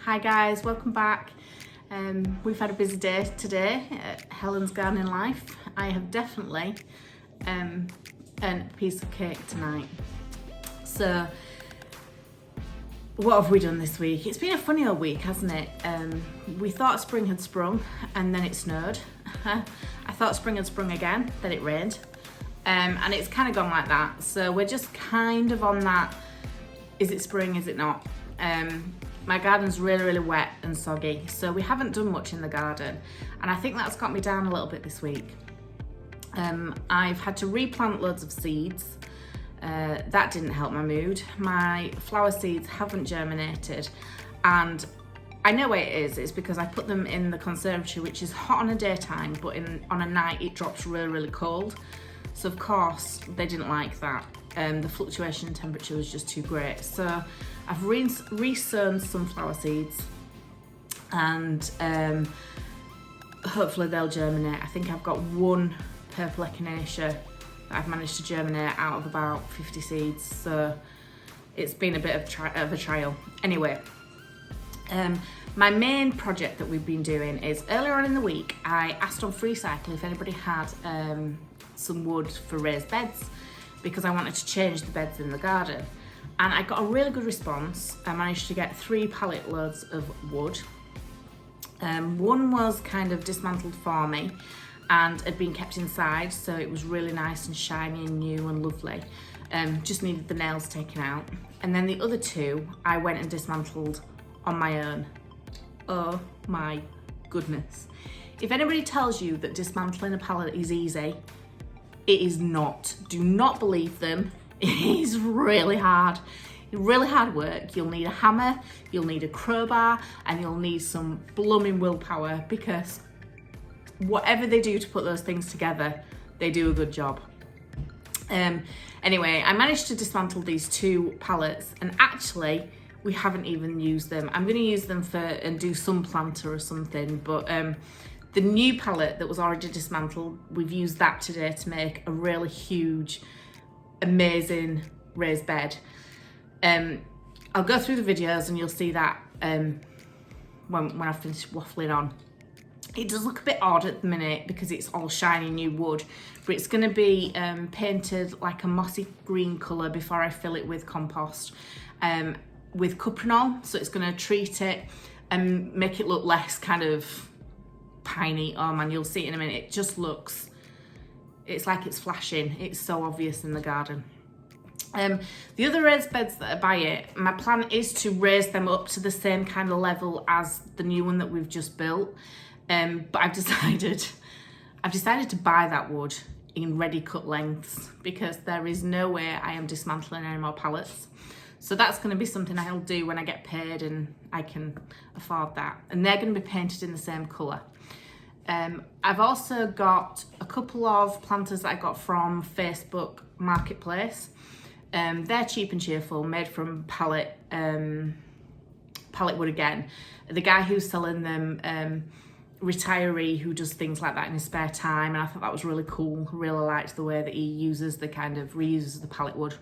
Hi guys, welcome back. We've had a busy day today at Helen's Gardening Life. I have definitely earned a piece of cake tonight. So, what have we done this week? It's been a funny old week, hasn't it? We thought spring had sprung and then it snowed. I thought spring had sprung again, then it rained. And it's kind of gone like that. So we're just kind of on that, is it spring, is it not? My garden's really wet and soggy, so we haven't done much in the garden, and I think that's got me down a little bit this week. I've had to replant loads of seeds. That didn't help my mood. My flower seeds haven't germinated, and I know why it is. It's because I put them in the conservatory, which is hot on a daytime, but on a night it drops really cold. So of course they didn't like that. The fluctuation in temperature was just too great. So I've resown some flower seeds, and hopefully they'll germinate. I think I've got one purple echinacea that I've managed to germinate out of about 50 seeds. So it's been a bit of a trial. Anyway, my main project that we've been doing is earlier on in the week, I asked on FreeCycle if anybody had some wood for raised beds, because I wanted to change the beds in the garden. And I got a really good response. I managed to get 3 pallet loads of wood. One was kind of dismantled for me and had been kept inside, so it was really nice and shiny and new and lovely. Just needed the nails taken out. And then the other 2, I went and dismantled on my own. Oh my goodness. If anybody tells you that dismantling a pallet is easy, it is not. Do not believe them. It is really hard work. You'll need a hammer, you'll need a crowbar, and you'll need some blooming willpower, because whatever they do to put those things together, they do a good job. Anyway, I managed to dismantle these 2 pallets, and actually we haven't even used them. I'm going to use them and do some planter or something, but the new pallet that was already dismantled, we've used that today to make a really huge, amazing raised bed. I'll go through the videos and you'll see that when I finish waffling on. It does look a bit odd at the minute because it's all shiny new wood, but it's going to be painted like a mossy green colour before I fill it with compost, with cuprinol, so it's going to treat it and make it look less kind of piney. Oh man, you'll see it in a minute. It just looks, it's like it's flashing. It's so obvious in the garden. The other raised beds that are by it, my plan is to raise them up to the same kind of level as the new one that we've just built. But I've decided to buy that wood in ready cut lengths, because there is no way I am dismantling any more pallets. So that's going to be something I'll do when I get paid and I can afford that. And they're going to be painted in the same colour. I've also got a couple of planters that I got from Facebook Marketplace. They're cheap and cheerful, made from pallet wood again. The guy who's selling them, retiree who does things like that in his spare time, and I thought that was really cool. Really liked the way that he reuses the pallet wood.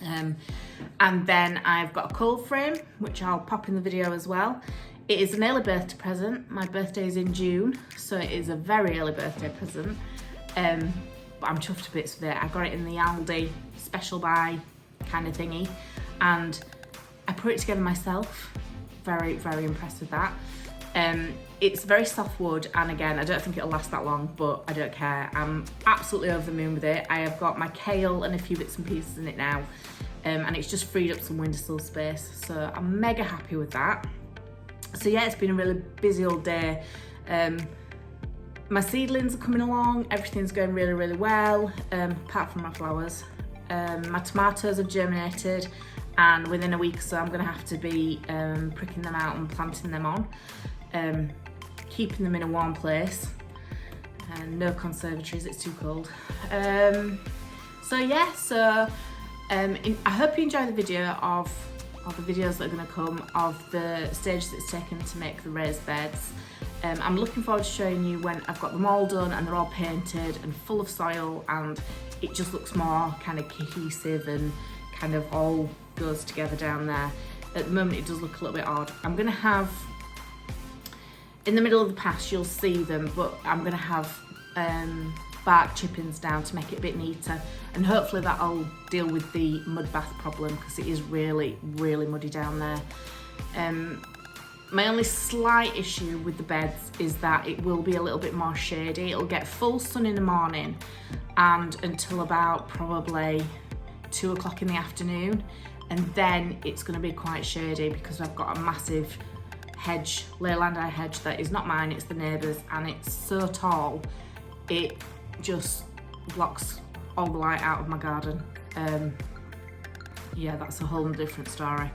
And then I've got a cold frame, which I'll pop in the video as well. It is an early birthday present. My birthday is in June, so it is a very early birthday present. But I'm chuffed to bits with it. I got it in the Aldi special buy kind of thingy, and I put it together myself. Very impressed with that. It's very soft wood, and again, I don't think it'll last that long, but I don't care. I'm absolutely over the moon with it. I have got my kale and a few bits and pieces in it now, and it's just freed up some windowsill space, so I'm mega happy with that. So yeah, it's been a really busy old day. My seedlings are coming along, everything's going really well, apart from my flowers. My tomatoes have germinated, and within a week or so I'm going to have to be pricking them out and planting them on, keeping them in a warm place, and no conservatories, it's too cold. So yeah, I hope you enjoy the video of the videos that are going to come of the stages it's taken to make the raised beds. I'm looking forward to showing you when I've got them all done and they're all painted and full of soil, and it just looks more kind of cohesive and kind of all goes together down there. at the moment it does look a little bit odd. I'm going to have, in the middle of the path you'll see them, but I'm going to have bark chippings down to make it a bit neater, and hopefully that'll deal with the mud bath problem because it is really muddy down there. My only slight issue with the beds is that it will be a little bit more shady. It'll get full sun in the morning and until about probably 2 o'clock in the afternoon, and then it's going to be quite shady because I've got a massive hedge, Leylandii hedge, that is not mine, it's the neighbour's, and it's so tall it just blocks all the light out of my garden. Yeah, that's a whole different story.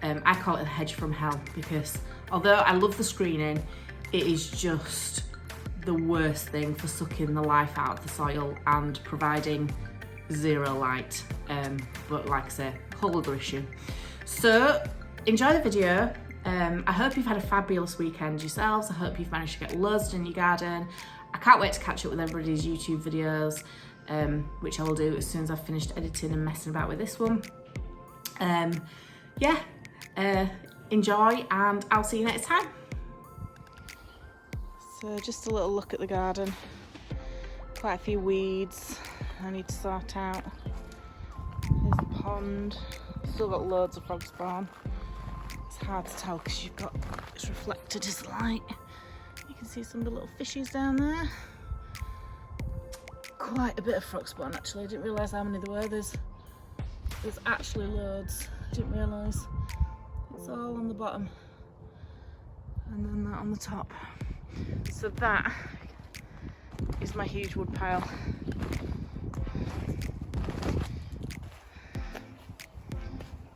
I call it the hedge from hell because although I love the screening, it is just the worst thing for sucking the life out of the soil and providing zero light. But like I say, whole other issue. So enjoy the video. I hope you've had a fabulous weekend yourselves. I hope you've managed to get loads in your garden. I can't wait to catch up with everybody's YouTube videos, which I will do as soon as I've finished editing and messing about with this one. Yeah, enjoy and I'll see you next time. So just a little look at the garden. Quite a few weeds I need to sort out. There's the pond. Still got loads of frog spawn. It's hard to tell because you've got, it's reflected as light. You can see some of the little fishies down there. Quite a bit of frog spawn actually. I didn't realise how many there were. There's actually loads. I didn't realise. It's all on the bottom and then that on the top. So that is my huge wood pile.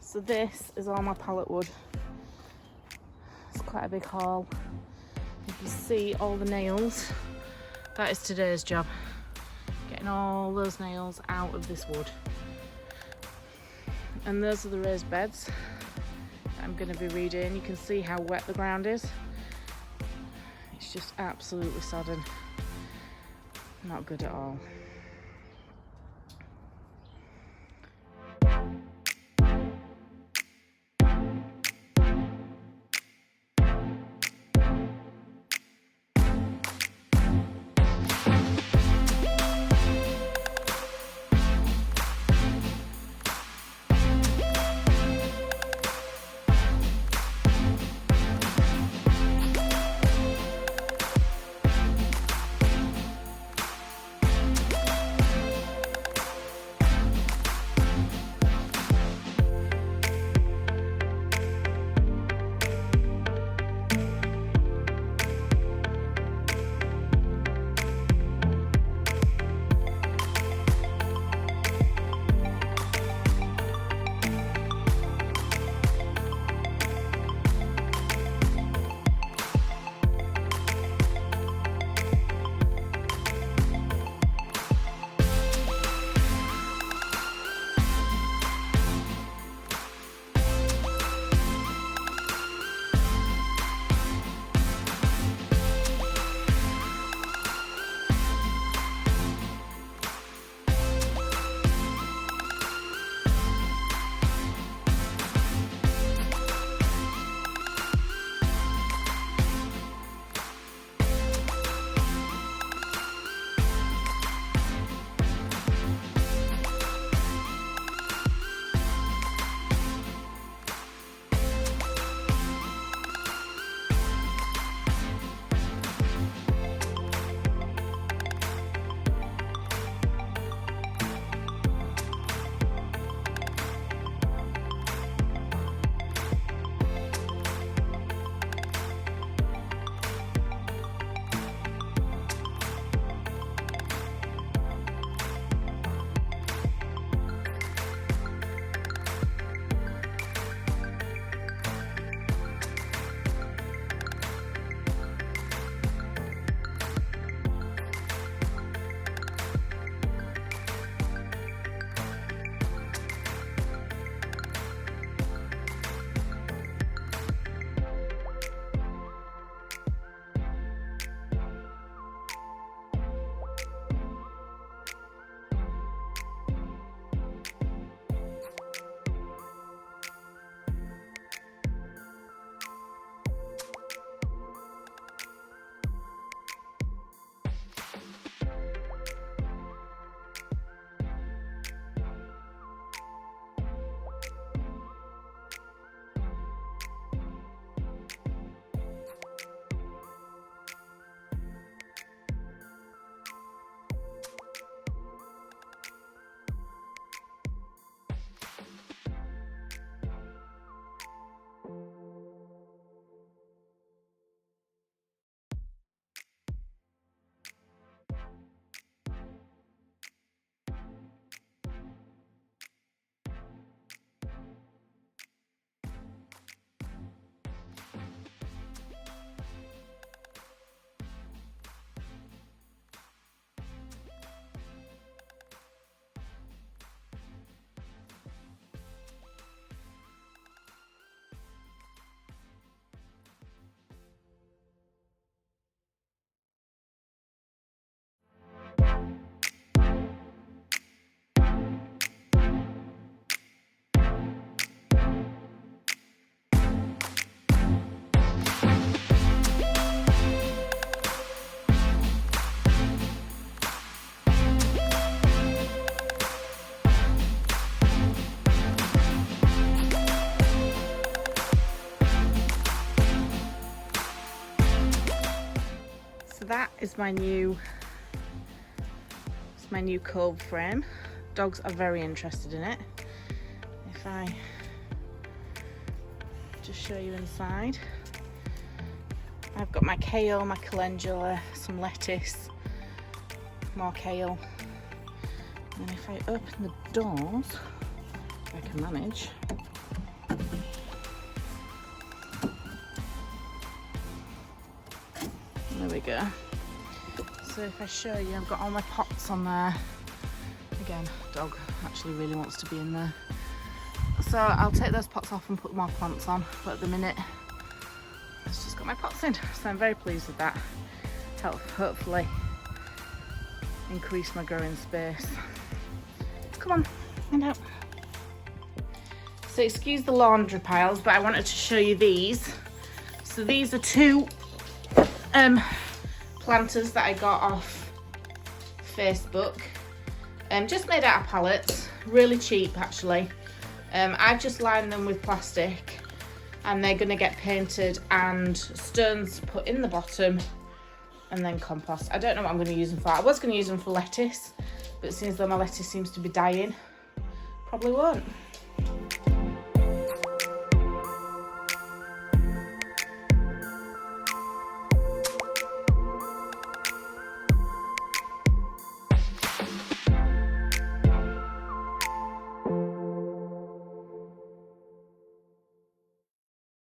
So this is all my pallet wood. It's quite a big haul. You can see all the nails. That is today's job. Getting all those nails out of this wood. And those are the raised beds that I'm going to be redoing. You can see how wet the ground is. It's just absolutely sodden. Not good at all. So that is my new cove frame. Dogs are very interested in it. If I just show you inside, I've got my kale, my calendula, some lettuce, more kale. And if I open the doors, if I can manage. There we go. So if I show you, I've got all my pots on there. Again, dog actually really wants to be in there. So I'll take those pots off and put more plants on, but at the minute, it's just got my pots in. So I'm very pleased with that. Help hopefully increase my growing space. Come on, find out. So excuse the laundry piles, but I wanted to show you these. So these are two planters that I got off Facebook. Just made out of pallets, really cheap actually. I've just lined them with plastic and they're gonna get painted and stones put in the bottom and then compost. I don't know what I'm gonna use them for. I was gonna use them for lettuce, but it seems though my lettuce seems to be dying, probably won't.